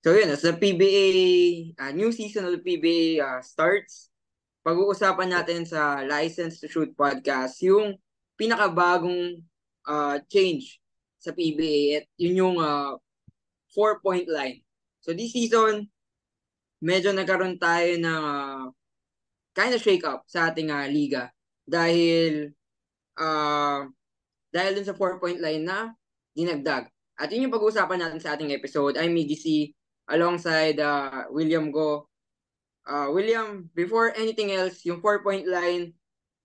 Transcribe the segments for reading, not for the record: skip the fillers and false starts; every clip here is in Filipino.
So yun, as the PBA, new season of the PBA starts, pag-uusapan natin sa License to Shoot podcast yung pinakabagong change sa PBA at yun yung 4-point line. So this season, medyo nagkaroon tayo ng kind of shake up sa ating liga dahil uh, dahil dun sa 4-point line na dinagdag. At yun yung pag-uusapan natin sa ating episode. I'm Miggy C alongside William Go. William, before anything else, yung 4-point line,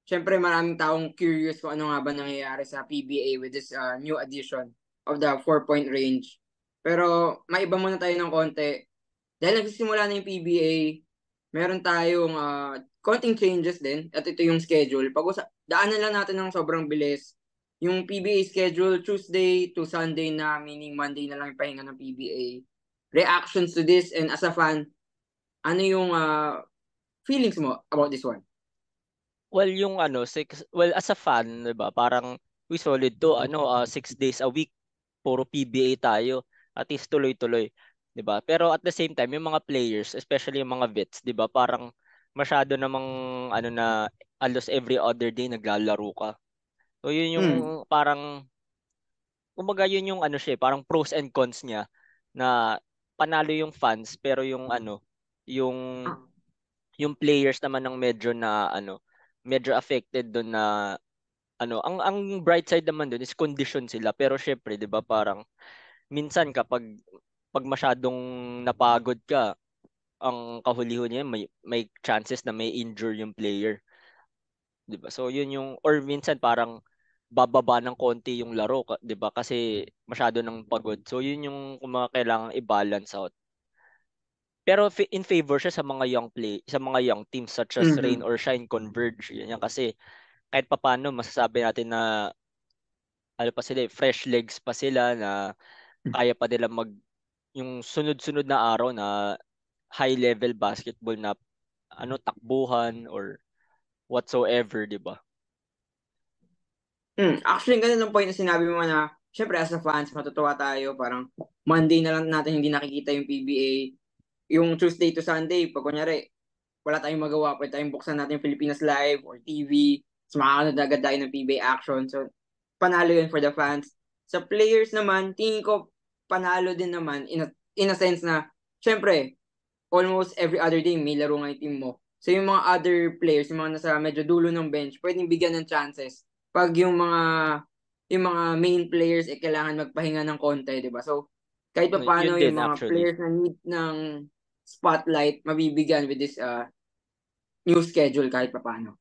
syempre maraming taong curious kung ano nga ba nangyayari sa PBA with this new addition of the 4-point range. Pero maiba muna tayo ng konti. Dahil nagsisimula na yung PBA, meron tayong konting changes din at ito yung schedule. Daanan lang natin ng sobrang bilis. Yung PBA schedule, Tuesday to Sunday na, meaning Monday na lang yung pahinga ng PBA. Reactions to this, and as a fan, ano yung feelings mo about this one? Well, yung as a fan, 'di ba? Parang we solid to 6 days a week puro PBA tayo. At least tuloy-tuloy, 'di ba? Pero at the same time, yung mga players, especially yung mga vets, 'di ba? Parang masyado namang na almost every other day naglalaro ka. So yun yung Hmm. parang kumbaga yun yung parang pros and cons niya na panalo yung fans pero yung yung players naman ng medyo affected doon na ang bright side naman doon is condition sila pero syempre 'di ba parang minsan pag masyadong napagod ka ang kahuli-huli niya may chances na may injure yung player, 'di ba? So yun yung or minsan parang bababa ng konti yung laro 'di ba? Kasi masyado nang pagod. So yun yung kailangang i-balance out. Pero in favor siya sa mga young teams such as Rain Mhm. or Shine Converge. Yan kasi kahit papaano masasabi natin na pa sila, fresh legs pa sila na kaya pa nila yung sunod-sunod na araw na high level basketball na takbuhan or whatsoever, 'di ba? Actually, ganun ang point na sinabi mo na, syempre as a fans, matutuwa tayo. Parang Monday na lang natin hindi nakikita yung PBA. Yung Tuesday to Sunday, pag kunyari, wala tayong magawa, pwede tayong buksan natin yung Pilipinas Live or TV. So makakanood agad tayo ng PBA action. So, panalo yun for the fans. Sa players naman, tingin ko panalo din naman in a sense na, syempre, almost every other day may laro nga yung team mo. So yung mga other players, yung mga nasa medyo dulo ng bench, pwedeng bigyan ng chances. Pag yung mga main players kailangan magpahinga ng konti, 'di ba? So kahit pa Yun paano yung din mga actually. players na need ng spotlight mabibigyan with this new schedule kahit pa paano.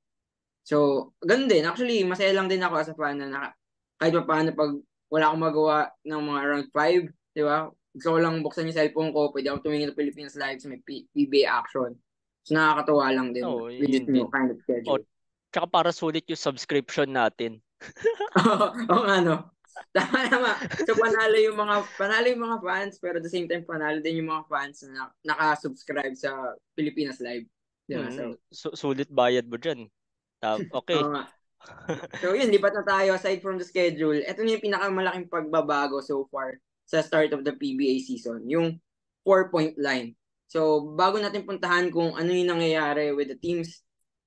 So, ganun din. Actually, masaya lang din ako as a fan na kahit pa paano pag wala akong magawa ng mga around 5, di ba? Gusto ko lang buksan yung cellphone ko, pwede ako tumingin sa Philippines Live sa may PBA action. So, nakakatuwa lang din Oo, with this yun new din. kind of Oh, schedule. tsaka para sulit yung subscription natin. Oo nga, no? Tama naman. So, panalo yung mga fans, pero at the same time, panalo din yung mga fans na naka-subscribe sa Pilipinas Live. Di ba? So, Sulit bayad mo dyan. oo Okay. nga. So yun, lipat na tayo. Aside from the schedule, ito na yung pinakamalaking pagbabago so far sa start of the PBA season, yung 4-point line. So bago natin puntahan kung ano yung nangyayari with the teams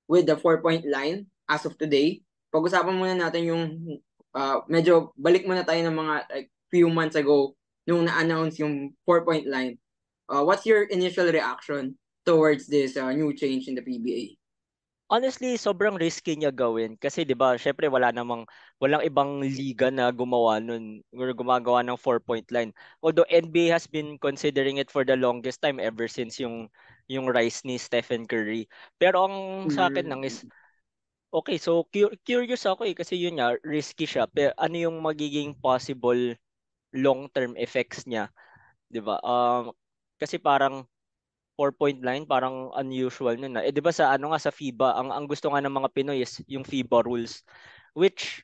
with the 4-point line as of today, pag-usapan muna natin yung medyo balik muna tayo ng mga like few months ago nung na-announce yung 4-point line. What's your initial reaction towards this new change in the PBA? Honestly, sobrang risky niya gawin kasi 'di ba, syempre walang ibang liga na gumawa nun or gumagawa ng 4-point line. Although NBA has been considering it for the longest time ever since yung rise ni Stephen Curry. Pero ang sa akin lang is okay, so curious ako kasi yun nga risky siya. Pero ano yung magiging possible long-term effects niya, 'di ba? Kasi parang 4-point line parang unusual nun na. Eh 'di ba sa sa FIBA, ang gusto nga ng mga Pinoy is yung FIBA rules which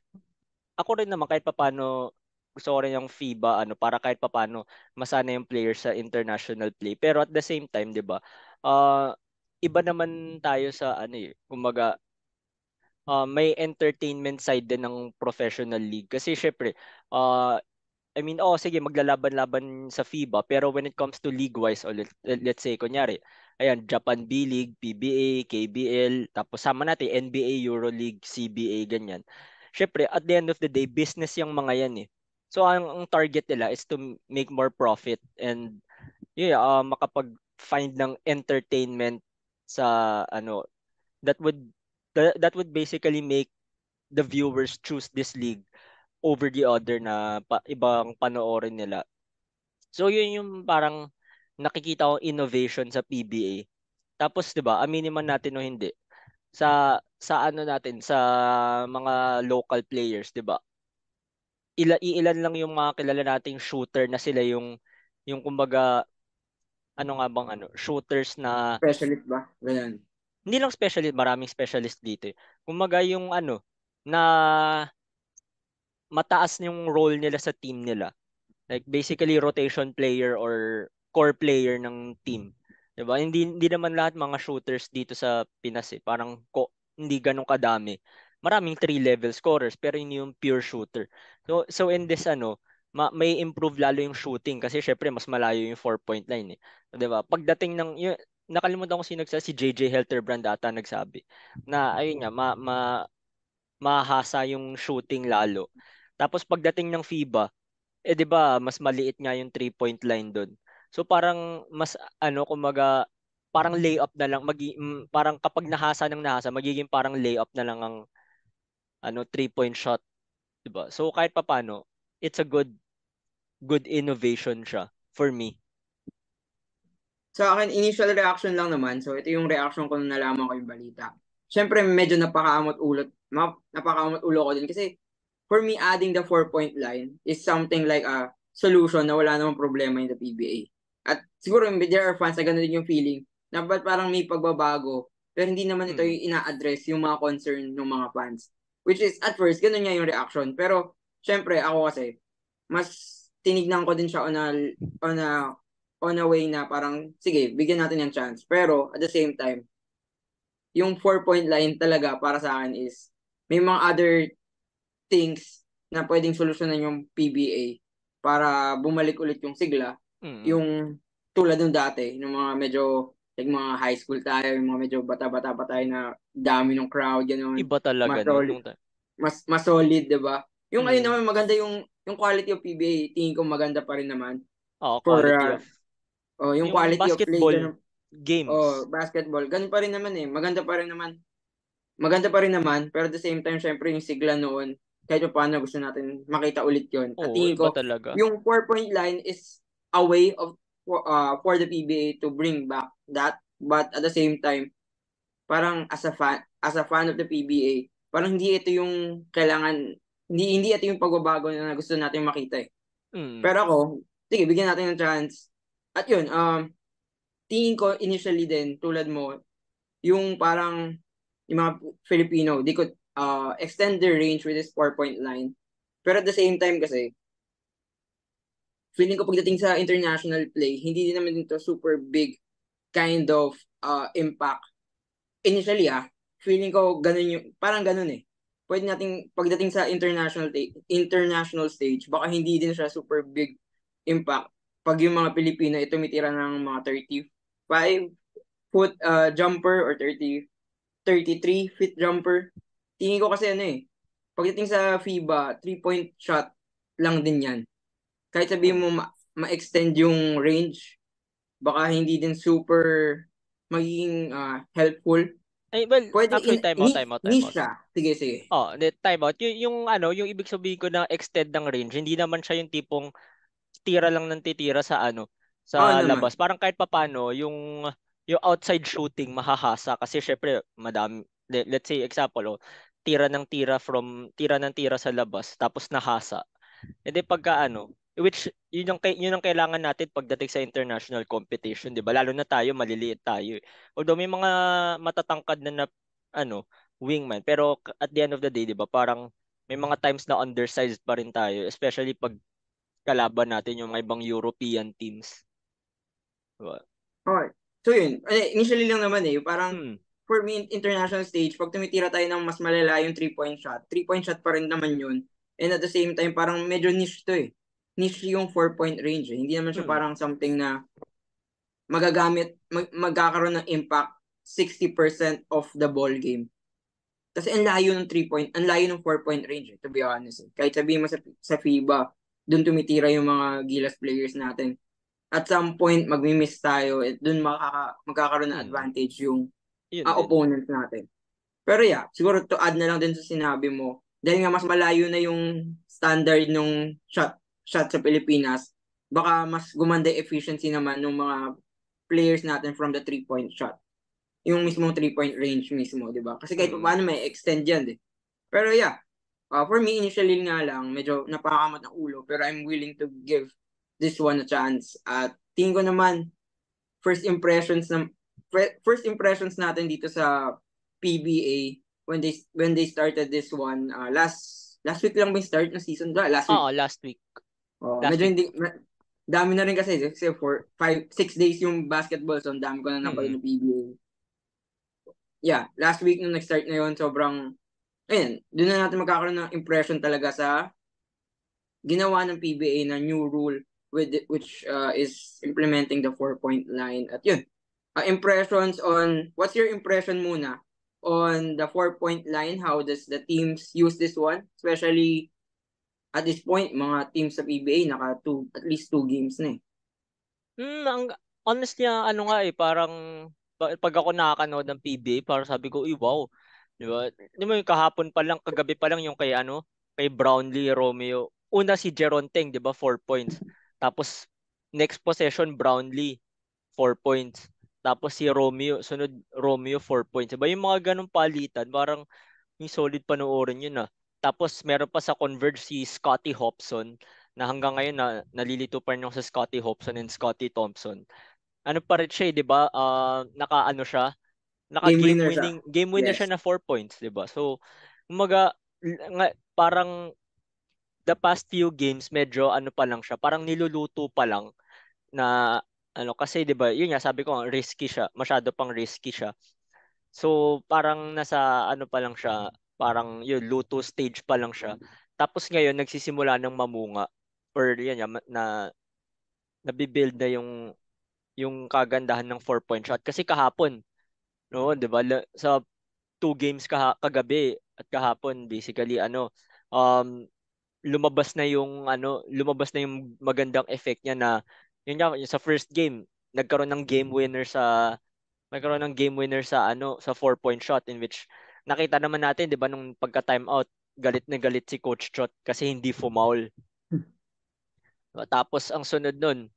ako rin naman kahit papaano gusto ko rin yung FIBA para kahit papaano masana yung players sa international play. Pero at the same time, 'di ba? Uh, iba naman tayo sa kumbaga may entertainment side din ng professional league kasi syempre uh, I mean, sige, maglalaban-laban sa FIBA, pero when it comes to league-wise, o let's say, kunyari, ayan, Japan B-League, PBA, KBL, tapos sama natin NBA, EuroLeague, CBA, ganyan. Syempre, at the end of the day, business yung mga yan eh. So, ang target nila is to make more profit and makapag-find ng entertainment sa ano that would that would basically make the viewers choose this league over the other na ibang panoorin nila. So yun yung parang nakikita ko innovation sa PBA. Tapos 'di ba, aminin man natin o hindi, sa ano natin sa mga local players, 'di ba? Iilan lang yung mga kilala nating shooter na sila yung kumbaga ano nga bang ano, shooters na Specialist ba? Ganun. hindi lang specialist, maraming specialist dito eh. Kumbaga yung ano na mataas yung role nila sa team nila. Like basically rotation player or core player ng team. 'Di ba? Hindi naman lahat mga shooters dito sa Pinas eh. Parang hindi ganun kadami. Maraming 3 level scorers pero hindi yung pure shooter. So in this may improve lalo yung shooting kasi syempre mas malayo yung 4-point line eh. 'Di ba? Pagdating nakalimutan ko sino nagsabi, si JJ Helterbrand ata nagsabi na ayun nga mahasa yung shooting lalo. Tapos pagdating ng FIBA, 'di ba, mas maliit nga yung 3-point line doon. So parang mas kumbaga parang layup na lang parang kapag nahasa magiging parang layup na lang ang 3-point shot, 'di ba? So kahit papaano, it's a good innovation siya for me. Sa akin, initial reaction lang naman. So, ito yung reaction ko nung nalaman ko yung balita. Siyempre, medyo napakaamot ulo ko din. Kasi, for me, adding the 4-point line is something like a solution na wala namang problema in the PBA. At siguro, there are fans na gano'n din yung feeling na ba't parang may pagbabago pero hindi naman ito Mm. yung ina-address yung mga concern ng mga fans. Which is, at first, gano'n nga yung reaction. Pero, syempre, ako kasi, mas tinignan ko din siya on a on a way na parang, sige, bigyan natin ng chance. Pero, at the same time, yung 4-point line talaga para sa akin is, may mga other things na pwedeng solusyonan yung PBA para bumalik ulit yung sigla. Mm. Yung tulad ng dati, yung mga medyo, like mga high school tayo, yung mga medyo bata-bata pa tayo na dami ng crowd, gano'n. Iba talaga Mas noon solid, nung mas solid, di ba? Yung ayun mm. naman, maganda yung quality of PBA, tingin ko maganda pa rin naman for Quality of yung yung quality of play, basketball ganun. games. Basketball. Ganun pa rin naman eh. Maganda pa rin naman. Maganda pa rin naman. Pero at the same time, syempre yung sigla noon, kahit pa paano gusto natin makita ulit yon. At Oo, tingin iba ko, talaga. yung 4-point line is a way for the PBA to bring back that. But at the same time, parang as a fan of the PBA, parang hindi ito yung kailangan, hindi ito yung pagbabago na gusto natin makita eh. Mm. Pero ako, sige, bigyan natin ng chance. At yun, tingin ko initially din, tulad mo, yung parang yung mga Filipino, they could extend their range with this 4-point line. Pero at the same time kasi, feeling ko pagdating sa international play, hindi din naman ito super big kind of impact. Initially feeling ko ganun yung, parang ganun eh. Pwede nating, pagdating sa international stage, baka hindi din siya super big impact. Pag yung mga Pilipino, ito tumitira ng mga 35-foot jumper or 33 feet jumper. Tingin ko kasi pagdating sa FIBA, 3-point shot lang din yan. Kahit sabihin Oo. mo ma-extend yung range, baka hindi din super magiging helpful. Ay, well, Pwede actually, time out, time out, time niche out. siya. Sige, sige. Time out. Yung ibig sabihin ko na extend ng range, hindi naman siya yung tipong tira lang ng titira Oo sa naman. labas. Parang kahit papano, yung outside shooting mahahasa kasi syempre madami, let's say example, tira ng tira sa labas tapos nahasa. E di pagka which yun ang kailangan natin pagdating sa international competition, 'di ba? Lalo na tayo, maliliit tayo. Although may mga matatangkad na ano, wingman, pero at the end of the day, 'di ba? Parang may mga times na undersized pa rin tayo, especially pag kalaban natin yung mga ibang European teams. 'Di ba? Okay. So yun, initially lang naman parang Hmm. for me, international stage, pag tumitira tayo ng mas malala yung 3-point shot pa rin naman yun. And at the same time, parang medyo niche to eh. niche yung 4-point range. Hindi naman siya parang something na magkakaroon ng impact 60% of the ball game. Kasi ang layo ng 3-point, ang layo ng 4-point range, to be honest. Kahit sabihin mo sa FIBA, doon tumitira yung mga Gilas players natin. At some point, magmi-miss tayo, at doon magkakaroon ng advantage yung opponent natin. Pero yeah, siguro to add na lang din sa sinabi mo, dahil nga mas malayo na yung standard ng shot sa Pilipinas, baka mas gumanda yung efficiency naman ng mga players natin from the 3-point shot. Yung mismong 3-point range mismo, di ba? Kasi kahit paano may extend yan, eh. Pero yeah, for me, initially nga lang, medyo napakakamot ng ulo, pero I'm willing to give this one a chance. At tingin ko naman, first impressions natin dito sa PBA when they started this one, last week lang ba yung start ng season? Last week. Last week. Medyo hindi, dami na rin kasi for 6 days yung basketball, so ang dami ko na napanood ng PBA. Yeah, last week nung nag-start na yun, sobrang, ayun, doon na natin magkakaroon ng impression talaga sa ginawa ng PBA na new rule which is implementing the 4-point line. At yun, what's your impression muna on the 4-point line? How does the teams use this one? Especially at this point, mga teams sa PBA at least 2 games na eh. Honestly, parang pag ako nakakanood ng PBA, parang sabi ko, wow. Di ba? Di mo yung kagabi pa lang yung kay Brownlee, Romeo. Una si Jeronteng, di ba? 4 points. Tapos, next possession, Brownlee, 4 points. Tapos si Romeo, sunod Romeo, 4 points. Diba? Yung mga ganong palitan, parang yung solid panoorin yun. Tapos, meron pa sa Converge si Scottie Hobson, na hanggang ngayon nalilito pa rin yung sa Scottie Hobson and Scottie Thompson. Ano pa rin siya, 'di ba? Game winner siya na 4 points, 'di ba? So, parang the past few games medyo pa lang siya, parang niluluto pa lang na kasi 'di ba? Yun nga sabi ko, risky siya, masyado pang risky siya. So, parang nasa pa lang siya, parang yun luto stage pa lang siya. Tapos ngayon nagsisimula ng mamunga or yan na nabibuild na yung kagandahan ng 4-point shot kasi kahapon, no, 'di ba? Sa 2 games kagabi at kahapon basically um lumabas na yung magandang effect niya na yun nga, yung sa first game nagkaroon ng game winner sa 4-point shot in which nakita naman natin 'di ba nung pagka time out galit na galit si Coach Chot kasi hindi foul. Tapos ang sunod nun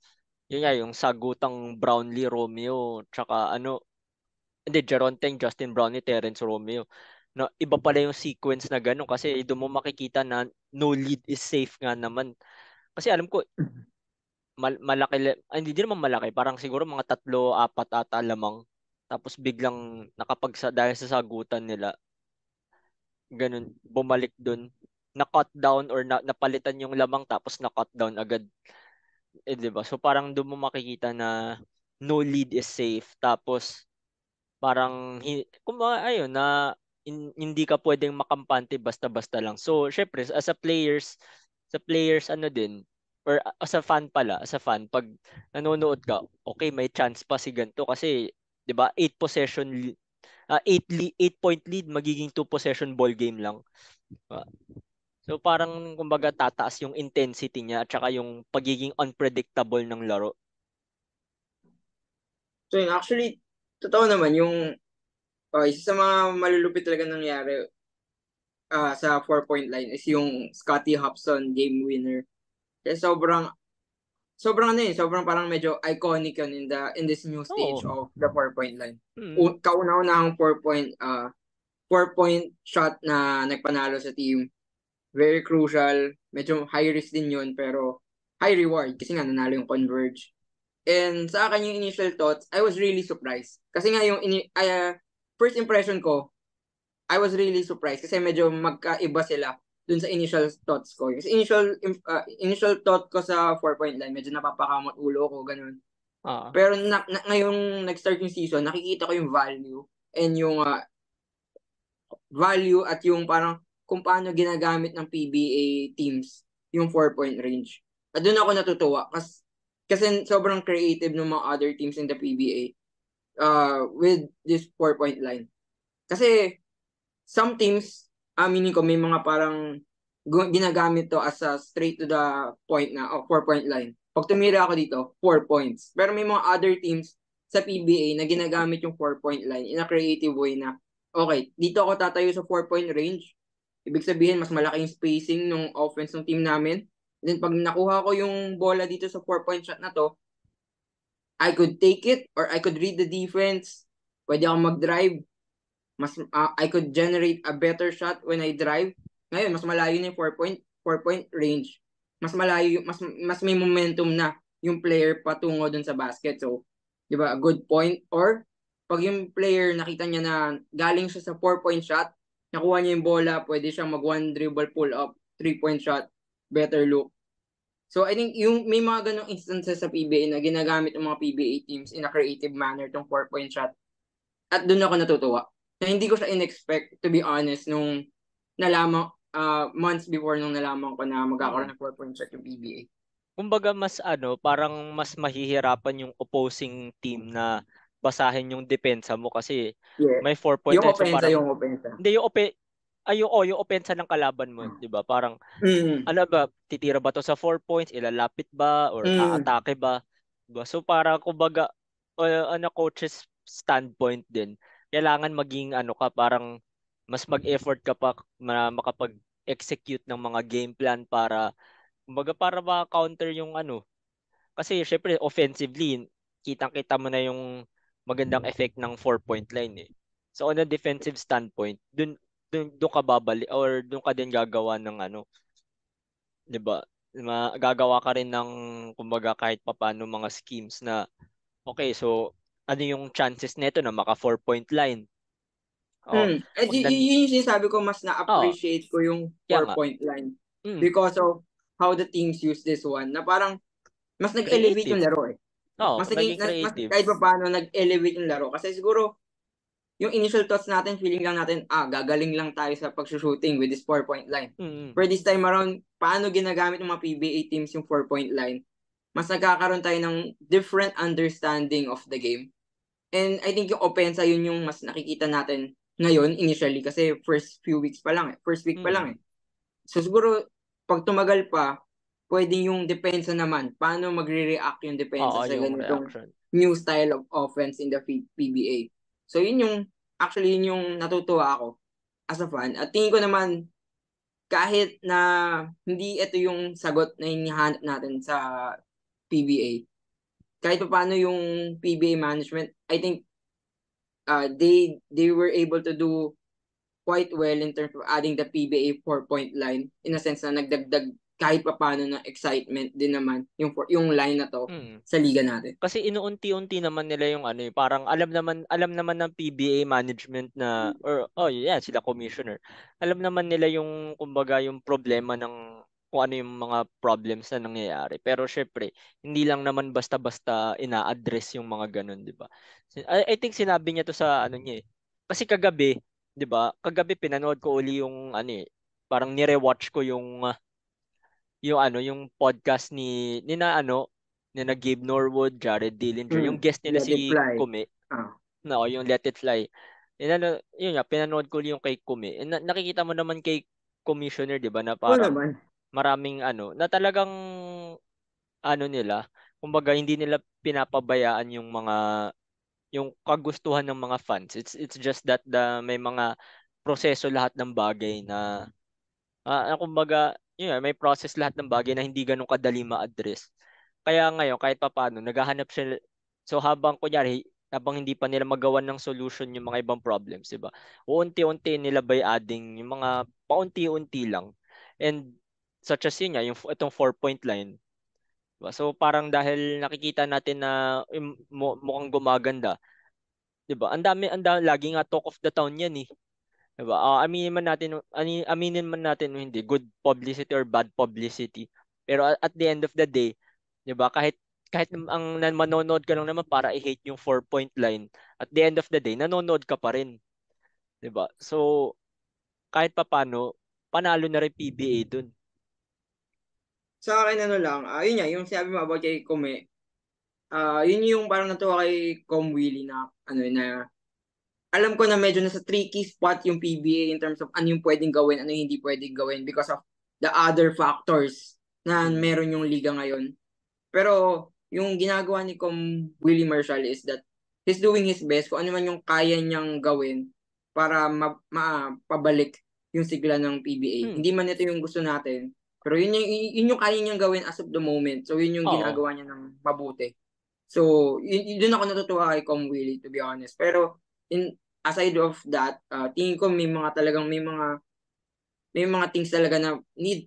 yun nga, yung sagutang Brownlee, Romeo, tsaka hindi, Jeronteng, Justin Brownlee, Terence Romeo. No, iba pala yung sequence na gano'n kasi doon mo makikita na no lead is safe nga naman. Kasi alam ko, hindi din naman malaki, parang siguro mga 3-4 ata lamang. Tapos biglang dahil sa sagutan nila, ganun, bumalik doon. Na-cut down or napalitan yung lamang tapos na-cut down agad. 'Di ba? So parang doon mo makikita na no lead is safe. Tapos parang ayun na hindi ka pwedeng makampante basta-basta lang. So syempre as a players din or as a fan pag nanonood ka, okay, may chance pa si ganito kasi 'di ba 8 point lead magiging 2 possession ball game lang. So parang kumbaga tataas yung intensity niya at saka yung pagiging unpredictable ng laro. So yun, actually, totoo naman yung isa sa mga malulupit talaga nangyari sa 4-point line is yung Scottie Hobson game winner. Kasi sobrang parang medyo iconic yun in this new stage of the 4-point line. Kauna-unahang 4-point shot na nagpanalo sa team. Very crucial. Medyo high risk din yun, pero high reward kasi nga nanalo yung Converge. And sa akin yung initial thoughts, I was really surprised. Kasi nga yung first impression ko, I was really surprised kasi medyo magkaiba sila dun sa initial thoughts ko. Kasi initial thought ko sa 4-point line, medyo napapakamot ulo ko, ganun. Pero ngayong nag-start yung season, nakikita ko yung value and yung value at yung parang kung paano ginagamit ng PBA teams yung 4-point range. doon ako natutuwa kasi sobrang creative ng mga other teams in the PBA with this 4-point line. Kasi some teams, aminin ko, may mga parang ginagamit to as a straight to the point na 4-point line. Pag tumira ako dito, 4 points. Pero may mga other teams sa PBA na ginagamit yung 4-point line in a creative way na, okay, dito ako tatayo sa 4-point range. Ibig sabihin, mas malaki yung spacing ng offense ng team namin. Then pag nakuha ko yung bola dito sa 4-point shot na to, I could take it or I could read the defense. Pwede ako mag-drive. I could generate a better shot when I drive. Ngayon, mas malayo na yung 4-point range. Mas malayo, mas may momentum na yung player patungo dun sa basket. So, di ba, a good point. Or, pag yung player nakita niya na galing siya sa 4-point shot, nakuha niya yung bola, pwede siyang mag one dribble pull up, 3-point shot, better look. So, I think yung may mga ganong instances sa PBA na ginagamit ng mga PBA teams in a creative manner tong 4-point shot. At doon ako natutuwa. Na hindi ko siya in-expect, to be honest, nung nalaman, months before nung nalaman ko na magkakaroon ng 4-point shot yung PBA. Kumbaga parang mas mahihirapan yung opposing team na basahin yung depensa mo kasi may 4-point Yung line. So opensa, parang, yung opensa. hindi yung opensa ng kalaban mo, 'di ba? Parang ano ba, titira ba to sa 4 points, ilalapit ba or aatake ba? 'Di ba? So parang kumbaga coach's standpoint din, kailangan maging parang mas mag-effort ka pa na makapag-execute ng mga game plan para kumbaga para ma-counter yung kasi syempre offensively kitang-kita mo na yung magandang effect ng 4-point line eh. So on a defensive standpoint, dun ka babalik or dun ka din gagawa ng 'di ba? Gagawa ka rin ng kumbaga kahit papaano mga schemes na okay, so ano yung chances nito na maka 4-point line? Oh, pag Yun yung sinasabi ko, mas oh, na-appreciate ko yung kaya nga. 4-point line. Mm, Because of how the teams use this one. Na parang, mas nag-elevate creative. yung laro eh. Oh, Mas naging naging, mas creative. kahit pa paano nag-elevate yung laro. Kasi siguro, yung initial thoughts natin, feeling lang natin, gagaling lang tayo sa pag-shooting with this 4-point line. Mm. For this time around, paano ginagamit ng mga PBA teams yung 4-point line? Mas nagkakaroon tayo ng different understanding of the game. And I think yung opensa, yun yung mas nakikita natin ngayon, initially, kasi first few weeks pa lang eh. First week pa lang eh. So siguro, pag tumagal pa, pwedeng yung depensa naman, paano magre-react yung depensa Oo, sa yung ganitong reaction. new style of offense in the PBA. So yun yung, actually yun yung natutuwa ako as a fan. At tingin ko naman, kahit na hindi ito yung sagot na hinihanap natin sa PBA, kahit pa paano yung PBA management, I think they were able to do quite well in terms of adding the PBA 4-point line in a sense na nagdagdag kahit pa paano ng excitement din naman yung line na to sa liga natin. Kasi inuunti-unti naman nila yung parang alam naman ng PBA management na sila commissioner. Alam naman nila yung kumbaga yung problema ng kung ano yung mga problems na nangyayari. Pero syempre, hindi lang naman basta-basta ina-address yung mga ganun, 'di ba? I think sinabi niya to sa niya eh. Kasi kagabi, 'di ba? Kagabi pinanood ko uli yung parang ni-rewatch ko yung podcast ni na Gabe Norwood, Jared Dillinger, yung guest nila Let it si fly. Kume. No, yung Let It Fly. Yun nga, pinanood ko yung kay Kume. Nakikita mo naman kay Commissioner, 'di ba, na Oo parang naman. maraming na talagang nila, kumbaga hindi nila pinapabayaan yung kagustuhan ng mga fans. It's just that may mga proseso lahat ng bagay na kumbaga, yun nga, may process lahat ng bagay na hindi ganun kadali ma-address. Kaya ngayon, kahit papaano, naghahanap sila. So habang hindi pa nila magawan ng solution yung mga ibang problems, di ba? Uunti-unti nila by adding yung mga paunti-unti lang. And such as yun nga, itong 4-point line. Diba? So parang dahil nakikita natin na mukhang gumaganda, 'di ba? Ang dami lagi nga talk of the town 'yan eh. Diba? Aminin man natin o hindi, good publicity or bad publicity. Pero at the end of the day, 'di ba? Kahit manonood ka lang naman para i-hate yung 4-point line, at the end of the day, nanonood ka pa rin, 'di ba? So, kahit papaano, panalo na rin PBA dun. Sa akin ano lang, yun nga, yung sinabi mo about kay Kume, yun yung parang natuwa kay Com Willie na, ano na, alam ko na medyo nasa tricky spot yung PBA in terms of ano yung pwedeng gawin, ano yung hindi pwedeng gawin because of the other factors na Mm. meron yung liga ngayon. Pero yung ginagawa ni Com Willie Marshall is that he's doing his best kung ano man yung kaya niyang gawin para pabalik yung sigla ng PBA. Mm. Hindi man ito yung gusto natin, pero yun yung kaya niyang gawin as of the moment. So yun yung Oo. ginagawa niya ng mabuti. So yun ako natutuwa kay Com Willie, to be honest. Pero aside of that, tingin ko may mga things talaga na need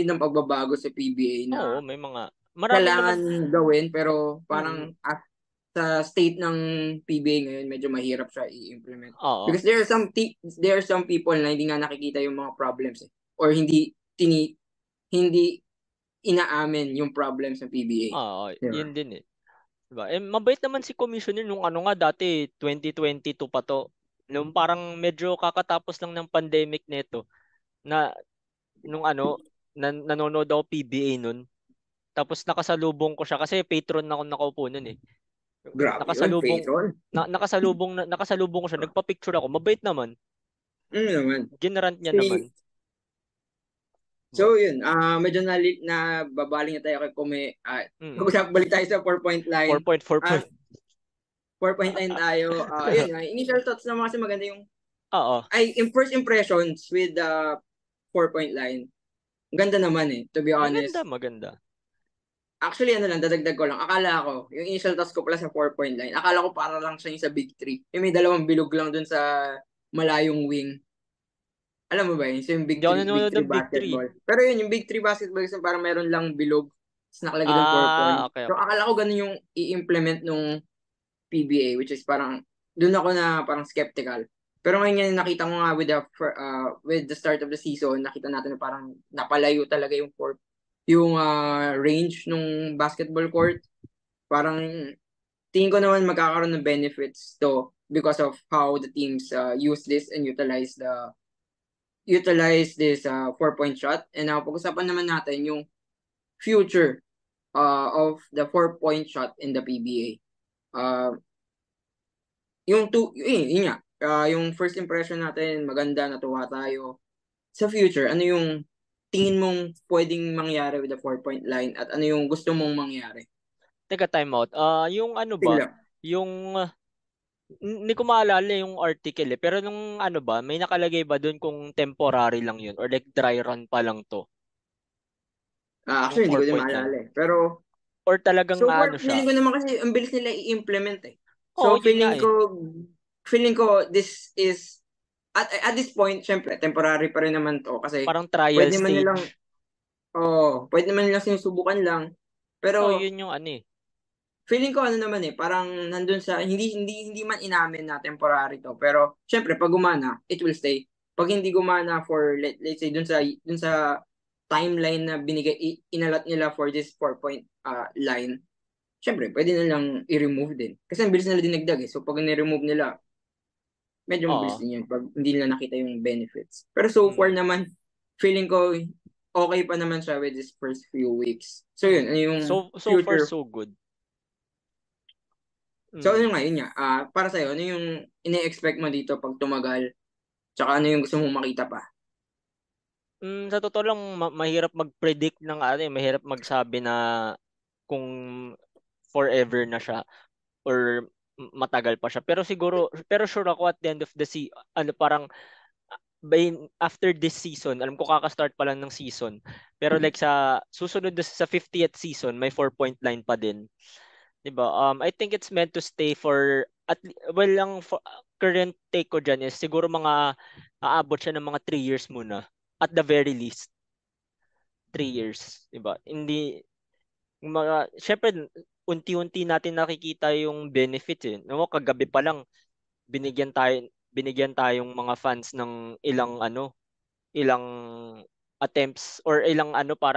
ng pagbabago sa PBA na Oo, may mga marami naman. kailangan gawin pero Mm. parang sa state ng PBA ngayon medyo mahirap siya i-implement. Oo. Because there are some people na hindi nga nakikita yung mga problems or hindi inaamin yung problems ng PBA. Oo, Diba? yun din eh. Diba? Eh, mabait naman si Commissioner nung ano nga dati, 2022 pa to. Nung parang medyo kakatapos lang ng pandemic nito na nung ano, nanonood ako PBA nun. Tapos nakasalubong ko siya kasi patron na ako nakaupo nun eh. Grabe yun, Nakasalubong Payton. nakasalubong ko siya, nagpa-picture ako. Mabait naman. Ano naman. Ginarant niya naman. Si, Diba? so yun, medyo na babaling na tayo kay Kume. Mm. Balik tayo sa 4-point line. 4.4 Ah, point. 4-point line tayo. Yun, initial thoughts naman kasi maganda Oo. in first impressions with the 4-point line. Ganda naman to be Maganda, honest. maganda. Actually, ano lang, dadagdag ko lang. Akala ko, yung initial task ko pala sa 4-point line, akala ko para lang siya yung sa Big 3. Yung may dalawang bilog lang dun sa malayong wing. Alam mo ba yun? So yung Hindi Big ako 3, Big nanonood 3 ng Big 3. basketball. Pero yun, yung Big 3 basketball kasi parang meron lang bilog, tapos nakalagay doon 4 points. Okay, So okay. akala ko ganun yung i-implement nung PBA, which is parang, doon ako na parang skeptical. Pero ngayon nakita ko nga with the start of the season, nakita natin na parang napalayo talaga yung range nung basketball court. Parang tingin ko naman magkakaroon ng benefits to because of how the teams use this and utilize this 4-point shot. And now pag-usapan naman natin yung future of the 4-point shot in the PBA. Uh, yun nga, yung first impression natin, maganda, natuwa tayo. Sa future, ano yung tingin mong pwedeng mangyari with the 4-point line at ano yung gusto mong mangyari? Teka, time out. Yung ano Sige ba? lang. Yung hindi ko maalala yung article eh. Pero nung ano ba, may nakalagay ba doon kung temporary lang yun or like dry run pa lang to? Yung Actually, hindi ko din 4-point line. maalala eh. Pero Or talagang so ano far, siya? feeling ko naman kasi ang bilis nila i-implement eh. Oo, So yun nga eh. feeling ko this is, at this point, syempre, temporary pa rin naman to kasi Parang trial pwede naman nilang, stage. pwede naman nilang sinusubukan lang. Oo, Pero yun yung ano eh. feeling ko ano naman parang nandun sa hindi man inamin na temporary to, pero syempre pag gumana, it will stay. Pag hindi gumana for let's say dun sa timeline na inalat nila for this 4-point line, syempre pwede na lang i-remove din. Kasi ang bilis nila dinagdag eh. So pag ni-remove nila, medyo mabilis Oo. din yun pag hindi nila nakita yung benefits. Pero so far Mm. naman, feeling ko okay pa naman siya with this first few weeks. So yun, Mm. ano yung So far future. so good. So ano Mm. nga, yun nga. Para sa'yo, ano yung ine-expect mo dito pag tumagal? Tsaka ano yung gusto mong makita pa? Sa totoo lang mahirap mag-predict ng ano eh, mahirap magsabi na kung forever na siya or matagal pa siya. Pero siguro, pero sure ako at the end of the ano parang by after this season, alam ko kaka-start pa lang ng season. Pero like sa susunod sa 50th season, may 4-point line pa din. 'Di ba? I think it's meant to stay for well lang current take ko diyan is siguro mga aabot siya ng mga 3 years muna. At the very least, 3 years, 'di ba? Hindi syempre unti-unti natin nakikita yung benefits eh. No, kagabi pa lang binigyan tayong mga fans ng ilang attempts or ilang ano ba,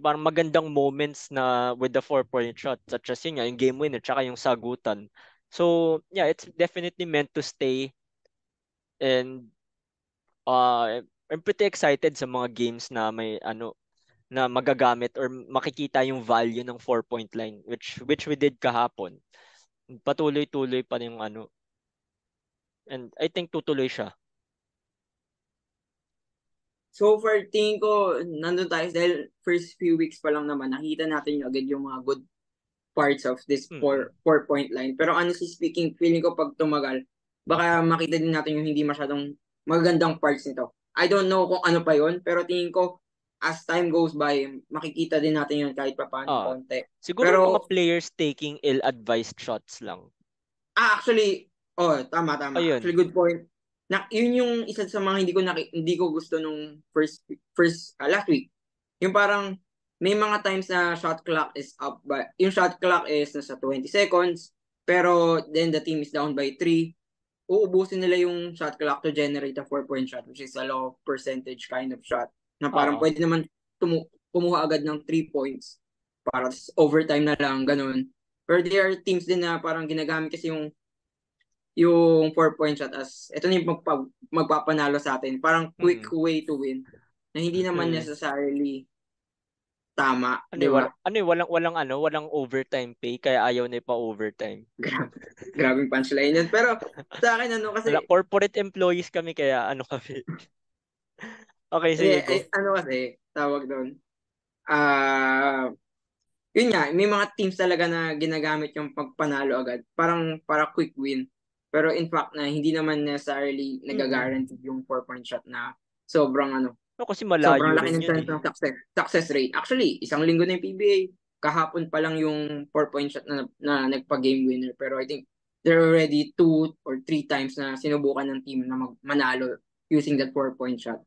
parang magandang moments na with the 4-point shot such as yun nga, yung game winner tsaka yung sagutan. So, yeah, it's definitely meant to stay and I'm pretty excited sa mga games na may na magagamit or makikita yung value ng 4-point line, which we did kahapon. Patuloy-tuloy pa yung ano. And I think tutuloy siya. So far, tingin ko, nandun tayo dahil first few weeks pa lang naman, nakita natin yung agad yung mga good parts of this four-point line. Pero honestly speaking, feeling ko pag tumagal, baka makita din natin yung hindi masyadong magagandang parts nito. I don't know kung ano pa yon, pero tingin ko, as time goes by, makikita din natin yun kahit pa paano konti. Siguro pero, mga players taking ill-advised shots lang. Actually, tama. Ayun. Actually, good point. Yun yung isa sa mga hindi ko gusto nung last week. Yung parang may mga times na shot clock is up by yung shot clock is nasa 20 seconds pero then the team is down by 3. Uubusin nila yung shot clock to generate a 4-point shot, which is a low percentage kind of shot na parang pwede naman kumuha agad ng 3 points para overtime na lang, ganun. Pero there are teams din na parang ginagamit kasi yung 4-point shot as ito na yung magpapanalo sa atin. Parang quick way to win na hindi naman necessarily tama, di ba? Walang overtime pay kaya ayaw na pa-overtime. Grabing punchline yun. Pero sa akin kasi corporate employees kami kaya kami. Okay, sige go. Kasi tawag doon. Yun nga, may mga teams talaga na ginagamit yung pagpanalo agad. Parang para quick win. Pero in fact na hindi naman necessarily nag-guarantee yung 4-point shot na sobrang kasi malayo sobrang laki rin ng yun chance ng success rate. Actually, isang linggo na yung PBA. Kahapon pa lang yung 4-point shot na nagpa-game winner. Pero I think there are already 2 or 3 times na sinubukan ng team na manalo using that 4-point shot.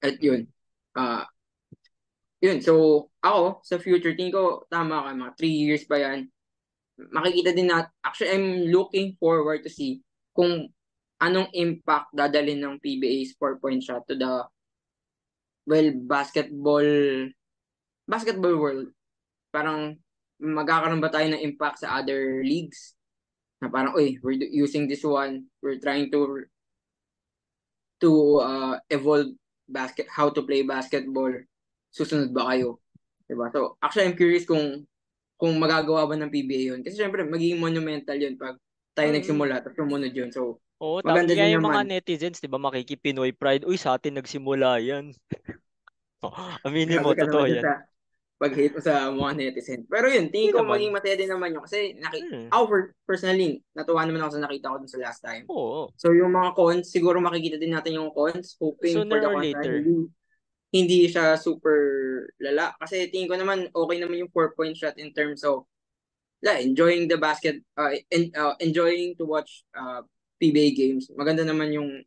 At yun. Yun, so ako, sa future, tingin ko, tama ka, mga 3 years pa yan. Makikita din actually, I'm looking forward to see kung anong impact dadalhin ng PBA's 4-point shot to the, basketball world. Parang, magkakaroon ba tayo ng impact sa other leagues? Na parang, we're using this one, we're trying to evolve how to play basketball. Susunod ba kayo? Diba? So, actually, I'm curious kung magagawa ba ng PBA yun. Kasi syempre, magiging monumental yun pag tayo nagsimula tapos sumunod yun. So, maganda din yung naman. mga netizens, di ba, makikipinoy pride. Uy, sa atin nagsimula yan. Aminin mo, totoo yan. Pag-hate mo sa mga netizens. Pero yun, tingin ko maging masaya din naman yun. Kasi, ako personally, natuwa naman ako sa nakita ko dun sa last time. So, yung mga cons, siguro makikita din natin yung cons. Hoping sooner for the or cons later. Hindi siya super lala. Kasi tingin ko naman, okay naman yung 4-point shot in terms of enjoying the basket, enjoying to watch PBA games. Maganda naman yung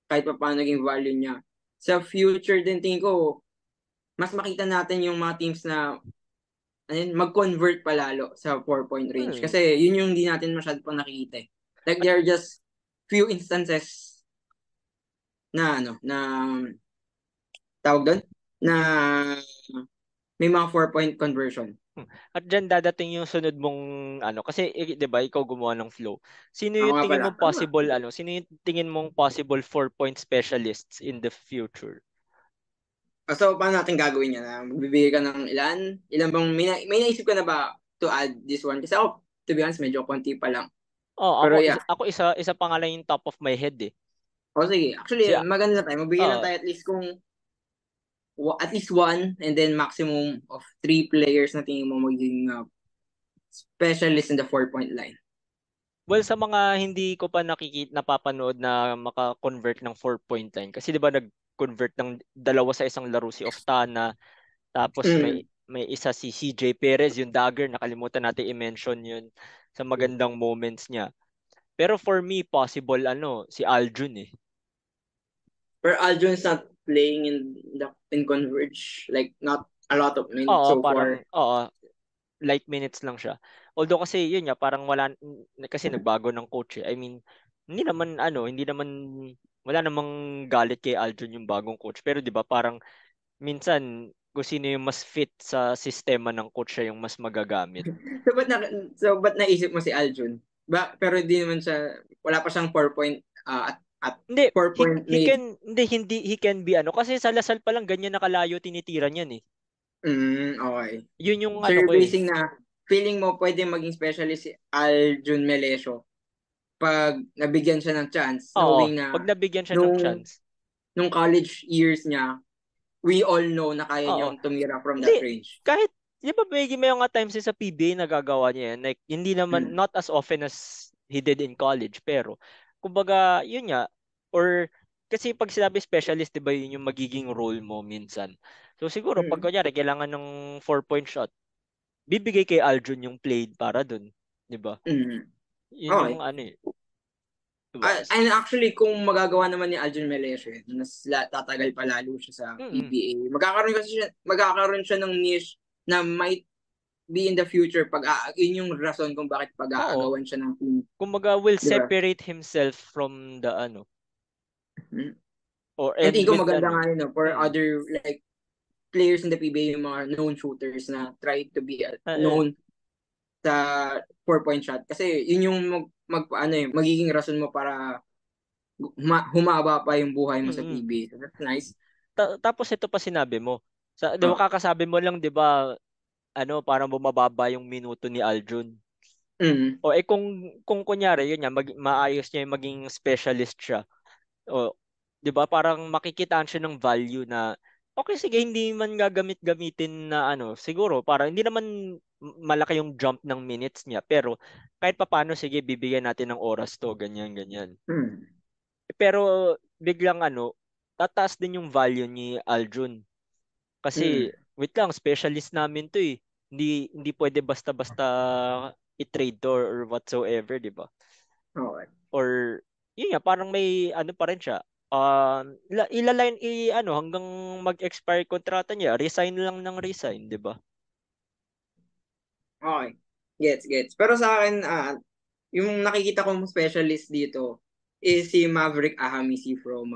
kahit pa paano naging value niya. Sa future din, tingin ko, mas makita natin yung mga teams na mag-convert palalo sa 4-point range. Kasi yun yung hindi natin masyado pang nakikita. Like, there are just few instances na tawag doon, na may mga 4-point conversion. At dyan dadating yung sunod mong kasi 'di ba ikaw gumawa ng flow. Sino yung tingin mo possible sino yung tingin mong possible 4-point specialists in the future? So paano natin gagawin yan? Magbibigay ka ng ilan bang may naisip ka na ba to add this one? Kasi ako, to be honest, medyo konti pa lang. Pero ako isa pa nga lang yung top of my head eh. Sige. Actually, maganda tayo. Magbigay lang tayo at least one and then maximum of 3 players na tingin mo magiging specialist in the 4-point line. Well, sa mga hindi ko pa napapanood na maka-convert ng 4-point line kasi 'di ba nag-convert ng dalawa sa isang laro si Oftana tapos may isa si CJ Perez yung dagger, nakalimutan natin i-mention yun sa magandang moments niya. Pero for me possible si Aljun eh. Pero Aljun's not playing in Converge, like not a lot of minutes so far. Light minutes lang siya. Although kasi yun nga parang kasi nagbago ng coach eh. I mean, hindi naman wala namang galit kay Aljun yung bagong coach. Pero 'di ba parang minsan kung sino yung mas fit sa sistema ng coach siya yung mas magagamit. So ba't naisip mo si Aljun? Pero hindi naman siya, wala pa siyang 4-point at hindi, 4-point he can be kasi sa Lasal pa lang ganyan nakalayo tinitira niyan eh. Okay. Yun yung So ano you're ko eh. basing na feeling mo pwede maging specialist si Aljun Melesio pag nabigyan siya ng chance, Oo, knowing pag na nabigyan siya ng nung chance. nung college years niya, we all know na kaya Oo. niyang tumira from that Hindi, range. kahit, di ba may mga times din sa PBA nagagawa niya yan. Like, hindi naman, Mm. not as often as he did in college, pero, kumbaga, yun nga, or, kasi pag sinabi specialist, di ba yun yung magiging role mo minsan. So, siguro, pag Mm. kunyari, kailangan ng 4-point shot, bibigay kay Aljun yung played para dun. Di ba? Mm. Yun yung Okay. ano eh. Di ba? And actually, kung magagawa naman ni Aljun Melesio, mas tatagal pa lalo siya sa Mm-mm. PBA. Magkakaroon siya ng niche na might be in the future yun yung rason kung bakit Oo. pag-aagawan siya ng team. Kumbaga, will Di ba? separate himself from the ano, Mm. or And and tingin ko with maganda ano. nga yun, no, for Mm. other like players in the PBA, yung mga known shooters na try to be Eh, known sa 4-point shot. Kasi yun yung magiging rason mo para humaba pa yung buhay mo sa mm. PBA. So that's nice. Tapos ito pa sinabi mo. Di ba Oh. kakasabi mo lang 'di ba ano parang bumababa yung minuto ni Aljun. Mm. O kung kunyari yun nga maayos niya yung maging specialist siya. O 'di ba parang makikitaan siya ng value na okay sige hindi man gagamit-gamitin na ano siguro para hindi naman malaki yung jump ng minutes niya pero kahit papaano sige bibigyan natin ng oras to ganyan ganyan. Mm. Pero biglang ano tataas din yung value ni Aljun. Kasi, Mm. wait lang, specialist namin to eh. Hindi pwede basta-basta i-trade to or whatsoever, di ba? Okay. Or, yun nga, parang may ano pa rin siya. Ano, hanggang mag-expire kontrata niya, resign lang ng resign, di ba? Okay. Gets. Pero sa akin, yung nakikita kong specialist dito is si Maverick Ahamisi from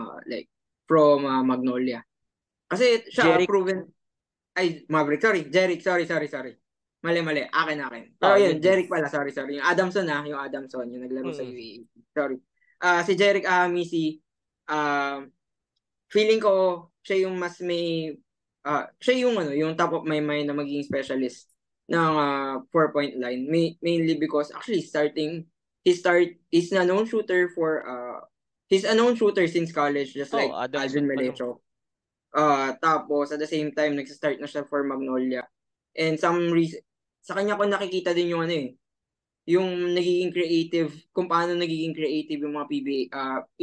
Magnolia. Kasi siya Jerick, proven Maverick, sorry, Jerick, sorry. Mali, akin. Pero yun, yun. Jerick pala, sorry. Yung Adamson, yung naglaro sa Mm, UAE. Sorry. Si Jerick Ahamisi, um, feeling ko siya yung siya yung yung top of my mind na magiging specialist ng 4-point line. Mainly because actually he's a known shooter he's a known shooter since college, just like Alvin Adamson pa lang. Melecho. Tapos at the same time nagsa-start na siya for Magnolia. And some reason sa kanya ko nakikita din yung yung nagiging creative, kung paano nagiging creative yung mga PBA,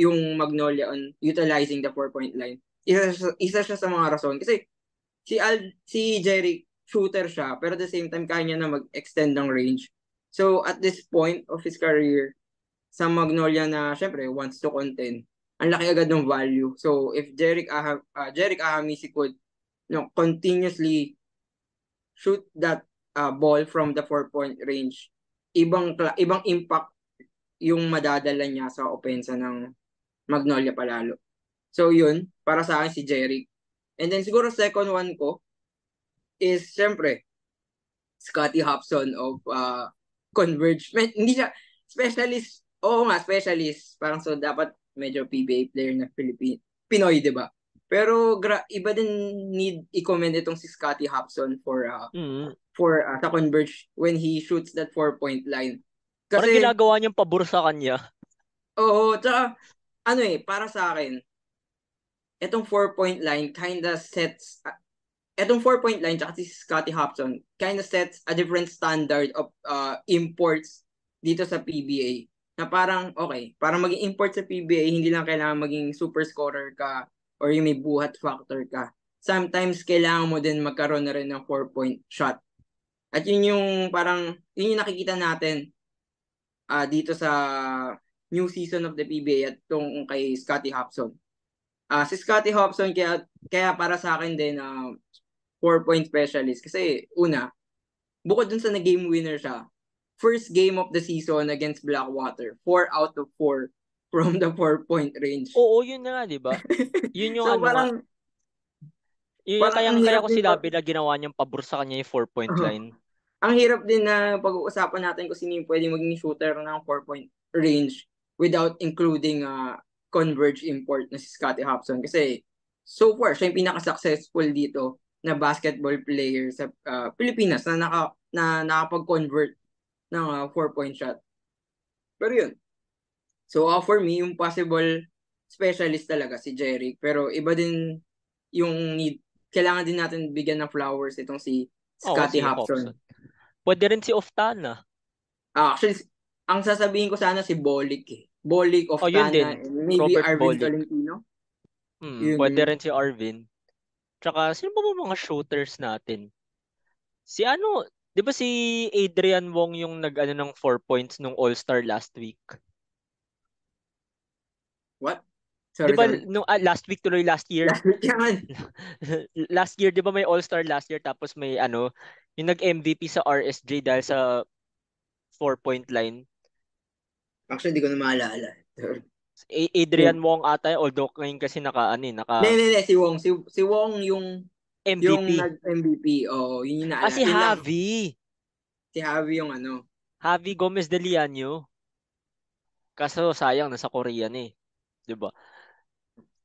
yung Magnolia on utilizing the 4-point line. Isa siya sa mga rason. Kasi si Jerry, shooter siya, pero at the same time, kaya niya na mag-extend ng range. So, at this point of his career, sa Magnolia na, syempre, wants to contend, ang laki agad ng value. So, if Jerick Ahamisi could continuously shoot that ball from the 4-point range, ibang impact yung madadala niya sa opensa ng Magnolia palalo. So yun, para sa akin si Jerick. And then siguro second one ko is syempre Scotty Hobson of Converge. Hindi siya specialist. Oo nga, specialist. Parang so dapat medyo PBA player na Pinoy, 'di ba? Pero iba din need i-comment itong si Scotty Hobson Mm. sa Converge when he shoots that 4-point line. Parang Kasi ginagawa niyang pabor sa kanya. oo, tsaka para sa akin, etong 4-point line etong 4-point line tsaka si Scotty Hobson kind of sets a different standard of imports dito sa PBA. Na parang, okay, para maging import sa PBA, hindi lang kailangan maging super scorer ka or yung may buhat factor ka. Sometimes, kailangan mo din magkaroon na rin ng 4-point shot. At yun yung nakikita natin dito sa new season of the PBA at tong kay Scotty Hobson. Si Scotty Hobson, kaya para sa akin din, 4-point specialist. Kasi, una, bukod dun sa na-game winner siya, first game of the season against Blackwater, 4 out of 4 from the 4-point range. Oo, yun na nga, di ba? Yun yung So, ano nga, yun yung parang ang kaya hirap ko din sinabi na ginawa niyang pabor sa kanya yung 4-point line. ang hirap din na pag-uusapan natin kung sino yung pwedeng maging shooter ng 4-point range without including Converge import na si Scottie Hobson. Kasi so far, siya yung pinaka-successful dito na basketball player sa Pilipinas na nakapag-convert ng 4-point shot. Pero yun. So for me, yung possible specialist talaga si Jeric. Pero iba din yung need. Kailangan din natin bigyan ng flowers itong si Oo, Scottie si Hopson. Hobson. Pwede rin si Oftana. Actually, ang sasabihin ko sana si Bolik eh. Bolik, Yun Oftana, din. and maybe Robert Arvin Bolick. Tolentino. Yun Pwede din. rin si Arvin. Tsaka, sino ba mga shooters natin? Si ano, di ba si Adrian Wong yung nag-ano ng 4 points nung All-Star last week? What? Di Sorry, ba sorry. nung last week tuloy last year? Last week naman. Last year, di ba may All-Star last year tapos may ano, yung nag-MVP sa RSJ dahil sa 4-point line. Actually, di ko na maalala. Adrian Wong ata, although ngayon kasi Hindi. Si Wong yung MVP. nag-MVP. Oo, yun yung naalala. Si Yun lang. Javi. Si Javi yung ano. Javi Gomez de Liano. Kaso sayang nasa Korea na eh. 'Di ba?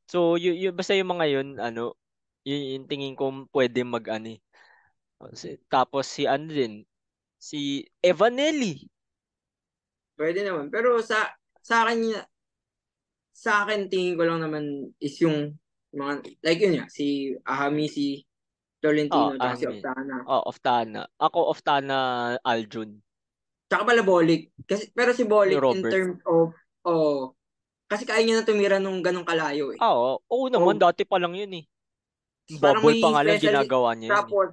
So, basta yung mga yun, ano, yung tingin ko pwede mag-ani. Tapos si ano din, si Evanelli. Pwede naman. Pero sa akin tingin ko lang naman is yung mga, like yun nga, si Ahami, si Tolentino, tsaka si Amin. Oftana. Oftana. Ako, Oftana Aljun. Tsaka pala Bolik. Pero si Ni Bolik in Robert. terms of, kasi kaya niya na tumira nung ganong kalayo eh. Oo naman, O, dati pa lang yun eh. parang Bubble pa may nga lang special, ginagawa niya yun eh. tapos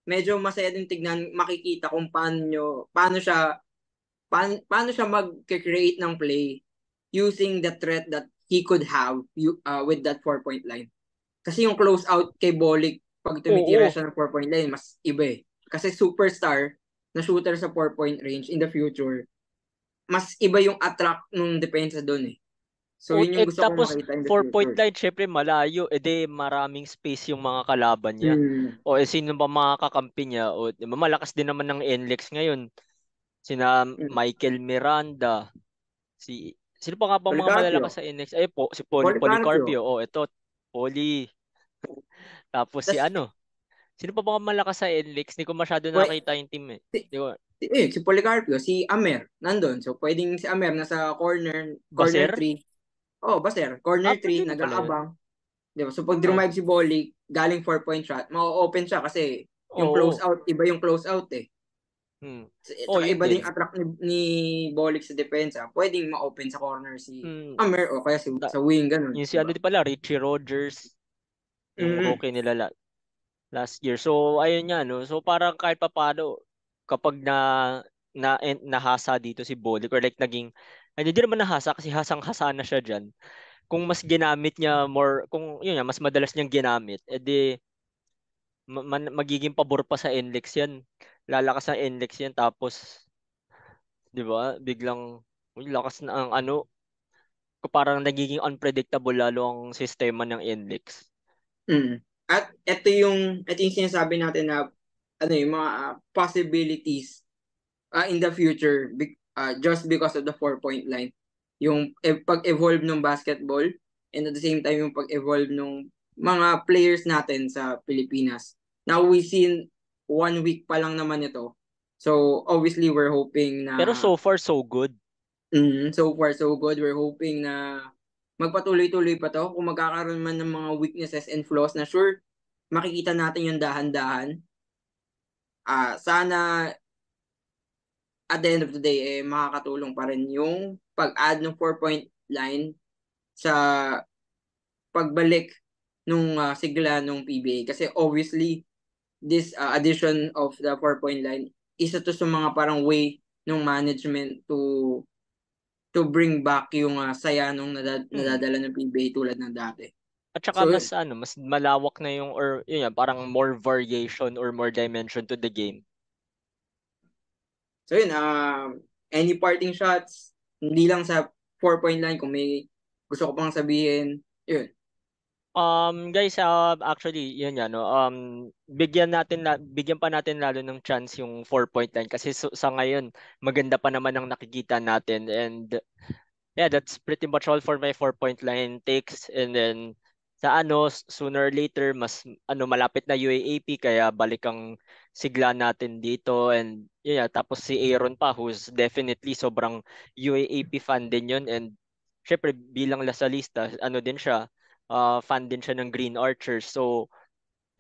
medyo masaya din tignan, makikita kung paano siya mag-create ng play using the threat that he could have with that 4-point line. Kasi yung close out kay Bolik, pag tumitira Oo. siya ng 4-point line, mas iba eh. Kasi superstar na shooter sa 4-point range in the future, mas iba yung attract nung depensa doon eh. So yun yung gusto kong Tapos makita in the 4-point future. line, syempre malayo. Maraming space yung mga kalaban niya. Hmm. Sino ba mga kakampi niya? Malakas din naman ng NLEX ngayon. Sina Hmm. Michael Miranda. Sino pa nga ba mga malalakas Policarpio. sa NLEX? Si Policarpio. Policarpio. Ito. Poli. Tapos si Tas, ano? Sino pa ba malakas sa NLEX? Hindi ko masyado pwe- nakita yung team eh. si, Di ko, si Policarpio, si Amer, nandun. So, pwedeng si Amer nasa corner Baser? 3. Oh, Baser, corner Pwede 3, na pala yun. nag-aabang. Di ba? So, pag Ah, drive si Bolik, galing 4-point shot, ma-open siya kasi yung close oo. out, iba yung close out eh. Hmm. Tsaka Yun iba ding din. attract ni Bolik sa depensa. Pwedeng ma-open sa corner si Hmm. Amer o kaya sa wing, ganun. Yung si Di ano ba? di pala, Richie Rogers. Yung Mm-hmm. rookie nila last year. So, ayun nga, no? So, parang kahit papaano, kapag nahasa dito si Bolick or like hindi din naman nahasa kasi hasang-hasa na siya dyan. Kung mas ginamit niya kung yun nga, mas madalas niyang ginamit, edi magiging pabor pa sa NLEX yan. Lalakas ang NLEX yan tapos, di ba, biglang, uy, lakas na ang ano, parang nagiging unpredictable lalo ang sistema ng NLEX. Mm. At ito yung sinasabi natin na ano yung mga possibilities in the future just because of the 4-point line. Yung pag-evolve ng basketball and at the same time yung pag-evolve ng mga players natin sa Pilipinas. Now we seen 1 week pa lang naman ito. So obviously we're hoping Pero na so far, so good. so far so good. We're hoping na magpatuloy-tuloy pa to. Kung magkakaroon man ng mga weaknesses and flaws na sure makikita natin yung dahan-dahan. Sana at the end of the day, makakatulong pa rin yung pag-add ng 4-point line sa pagbalik nung sigla nung PBA. Kasi obviously, this addition of the 4-point line, isa to sa mga parang way ng management to bring back yung saya nung Hmm. nadadala ng PBA tulad ng dati. At saka So, mas malawak na yung or yun yan, parang more variation or more dimension to the game. so yun, any parting shots, hindi lang sa 4-point line, kung may gusto ko pang sabihin, yun. Guys, actually, yun yan, no. Bigyan pa natin lalo ng chance yung 4-point line kasi sa ngayon maganda pa naman ang nakikita natin and yeah, that's pretty much all for my 4-point line takes and then sa sooner or later mas malapit na UAAP kaya balik ang sigla natin dito. And yeah, tapos si Aaron pa, who's definitely sobrang UAAP fan din yun. And syempre bilang Lasalista, din siya, fan din siya ng Green Archers. So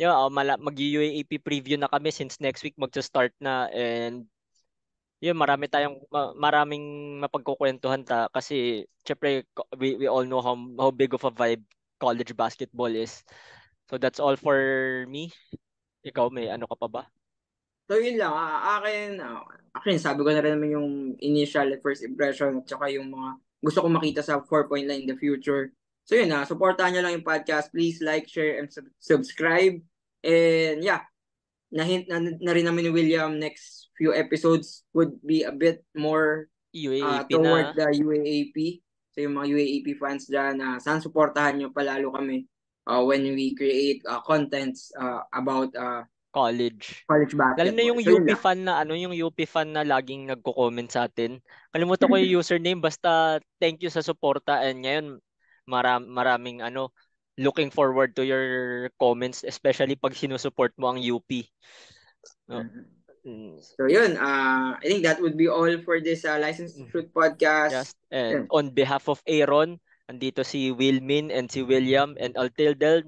yeah, mag-UAAP preview na kami since next week magsa-start na. And yun, maraming mapagkukwentuhan kasi syempre we all know how big of a vibe college basketball is. So that's all for me. Ikaw, may ano ka pa ba? So yun lang, akin sabi ko na rin naman yung initial first impression at saka yung mga gusto kong makita sa 4-point line in the future. So yun supportahan nyo lang yung podcast. Please like, share, and subscribe. And yeah, na-hint na rin namin ni William, next few episodes would be a bit more UAAP na. toward the UAAP. So yung mga UAAP fans dyan, sana supportahan nyo palalo kami when we create contents about College. college Lalo na basketball. yung So yun UP lang. fan na yung UP fan na laging nagko-comment sa atin. Kalimutan ko yung username, basta thank you sa suporta. And ngayon maraming looking forward to your comments, especially pag sinusupport mo ang UP. No? Mhm. Mm. So yun, I think that would be all for this License to Shoot podcast. Just and Yun. on behalf of Aaron, andito si Wilmin and si William, and until then,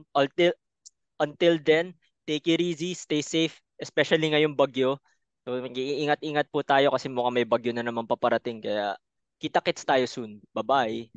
take it easy, stay safe, especially ngayong bagyo. So mag-iingat-ingat po tayo kasi mukhang may bagyo na naman paparating, kaya kita-kits tayo soon. Bye-bye.